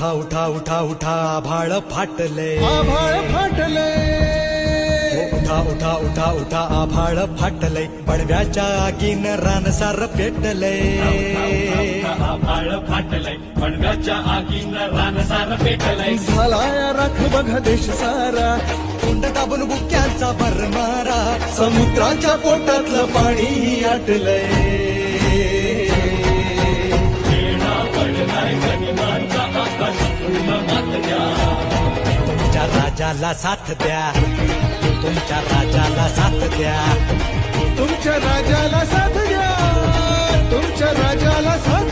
उठा उठा उठा उठा आभाळ फाटले आभाळ फाटले उठा उठा उठा उठा आभाळ फाटले पडव्याच्या आगीन रानसार पेटले आभाळ फाटलंय पडव्याच्या आगीनं रानसार पेटलंय झालाय राख बघ देश सारा कुंड दाबून बुक्यांचा भरमारा समुद्राच्या पोटातलं पाणी आटलंय वेळा पडलाय गनिमांचा आकाश पूर्ण मातल्या तुमच्या राजाला साथ द्या तुमच्या राजाला साथ द्या तुमच्या राजाला साथ द्या तुमच्या राजाला साथ